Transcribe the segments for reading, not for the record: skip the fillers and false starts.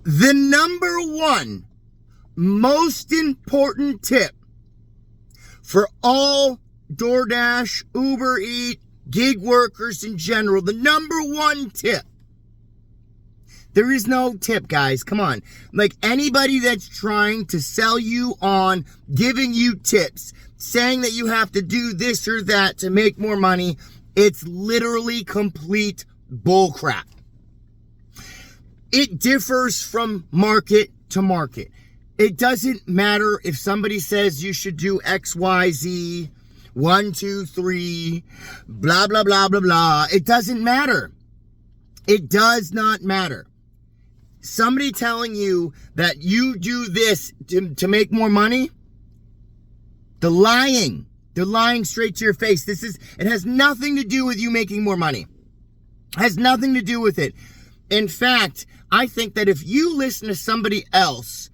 The number one most important tip for all DoorDash, Uber Eats, gig workers in general, the number one tip. There is no tip, guys. Come on. Like, anybody that's trying to sell you on giving you tips, saying that you have to do this or that to make more money, it's literally complete bullcrap. It differs from market to market. It doesn't matter if somebody says you should do X, Y, Z, 1, 2, 3, blah, blah, blah, blah, blah. It doesn't matter. It does not matter. Somebody telling you that you do this to make more money, they're lying. They're lying straight to your face. It has nothing to do with you making more money. It has nothing to do with it. In fact, I think that if you listen to somebody else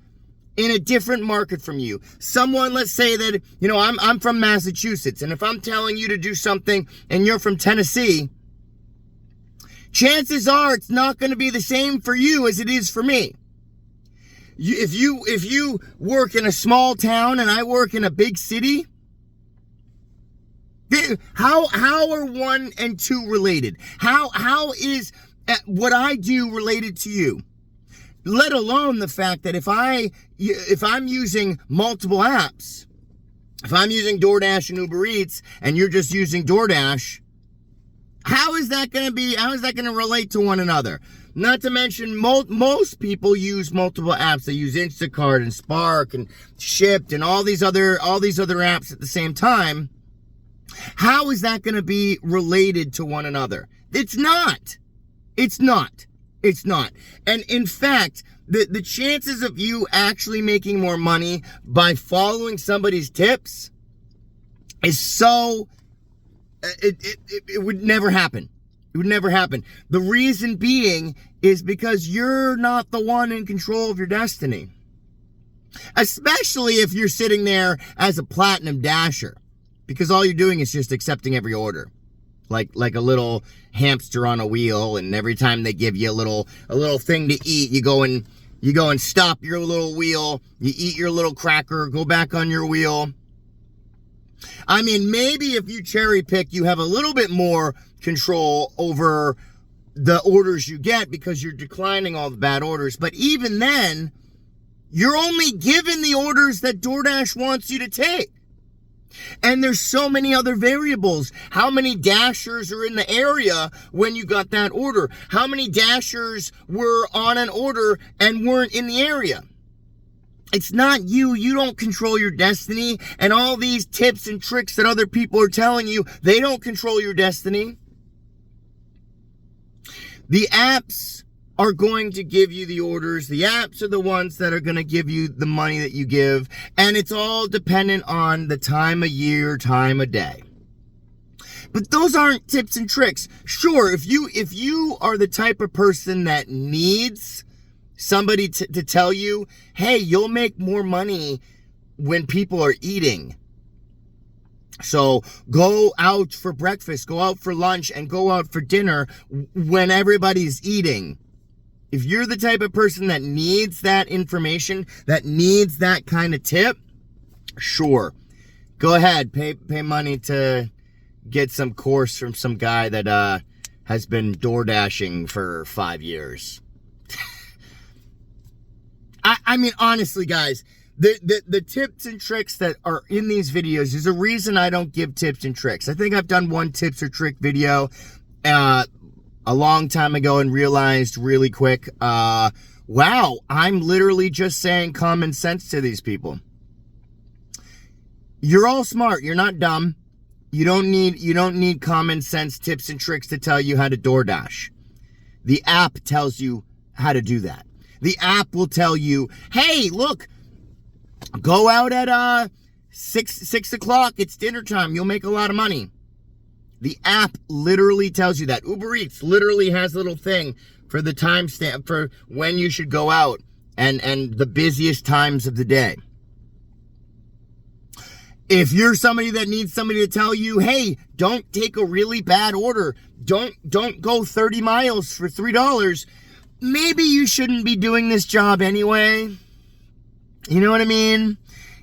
in a different market from you, someone, let's say that, I'm from Massachusetts, and if I'm telling you to do something and you're from Tennessee, chances are it's not going to be the same for you as it is for me. If you work in a small town and I work in a big city, how are 1 and 2 related? How is what I do related to you? Let alone the fact that if I'm using multiple apps, if I'm using DoorDash and Uber Eats and you're just using DoorDash, how is that going to relate to one another? Not to mention, most people use multiple apps. They use Instacart and Spark and Shipt and all these other apps at the same time. How is that going to be related to one another? It's not. It's not. It's not. And in fact, the chances of you actually making more money by following somebody's tips is so... It would never happen. It would never happen. The reason being is because you're not the one in control of your destiny. Especially if you're sitting there as a platinum dasher. Because all you're doing is just accepting every order. Like a little hamster on a wheel, and every time they give you a little thing to eat, you go and stop your little wheel, you eat your little cracker, go back on your wheel. I mean, maybe if you cherry pick, you have a little bit more control over the orders you get because you're declining all the bad orders. But even then, you're only given the orders that DoorDash wants you to take. And there's so many other variables. How many dashers are in the area when you got that order? How many dashers were on an order and weren't in the area? It's not you. You don't control your destiny. And all these tips and tricks that other people are telling you, they don't control your destiny. The apps are going to give you the orders. The apps are the ones that are going to give you the money that you give. And it's all dependent on the time of year, time of day. But those aren't tips and tricks. Sure, if you are the type of person that needs somebody to tell you, hey, you'll make more money when people are eating. So go out for breakfast, go out for lunch, and go out for dinner when everybody's eating. If you're the type of person that needs that information, that needs that kind of tip, sure. Go ahead, pay money to get some course from some guy that has been doordashing for 5 years. I mean, honestly, guys, the tips and tricks that are in these videos, there's a reason I don't give tips and tricks. I think I've done one tips or trick video a long time ago and realized really quick, wow, I'm literally just saying common sense to these people. You're all smart. You're not dumb. You don't need common sense tips and tricks to tell you how to DoorDash. The app tells you how to do that. The app will tell you, hey, look, go out at 6 o'clock. It's dinner time. You'll make a lot of money. The app literally tells you that. Uber Eats literally has a little thing for the timestamp for when you should go out and the busiest times of the day. If you're somebody that needs somebody to tell you, hey, don't take a really bad order. Don't go 30 miles for $3. maybe you shouldn't be doing this job anyway. You know what I mean?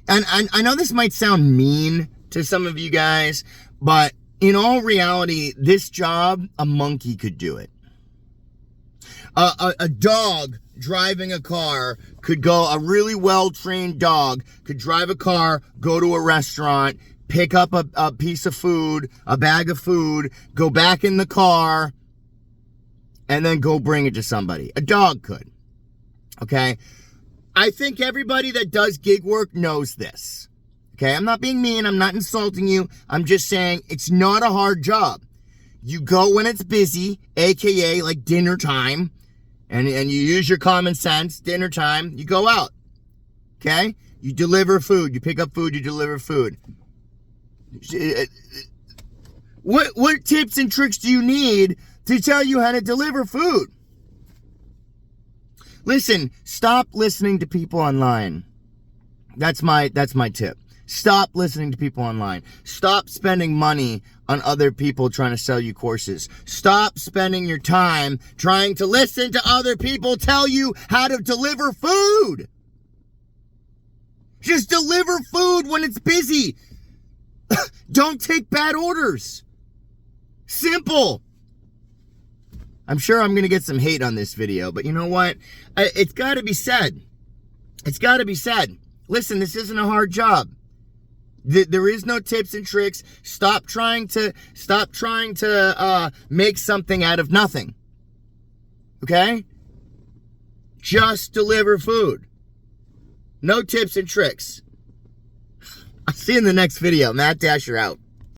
And I know this might sound mean to some of you guys, but in all reality, this job, a monkey could do it. A dog driving a car could go, a really well-trained dog could drive a car, go to a restaurant, pick up a piece of food, a bag of food, go back in the car, and then go bring it to somebody. A dog could. Okay? I think everybody that does gig work knows this. Okay? I'm not being mean. I'm not insulting you. I'm just saying it's not a hard job. You go when it's busy, aka like dinner time, and you use your common sense, dinner time, you go out. Okay? You deliver food. You pick up food, you deliver food. What tips and tricks do you need to tell you how to deliver food? Listen, stop listening to people online. That's my tip. Stop listening to people online. Stop spending money on other people trying to sell you courses. Stop spending your time trying to listen to other people tell you how to deliver food. Just deliver food when it's busy. Don't take bad orders. Simple. I'm sure I'm going to get some hate on this video, but you know what? It's got to be said. It's got to be said. Listen, this isn't a hard job. There is no tips and tricks. Stop trying to make something out of nothing. Okay? Just deliver food. No tips and tricks. I'll see you in the next video. Matt Dasher out.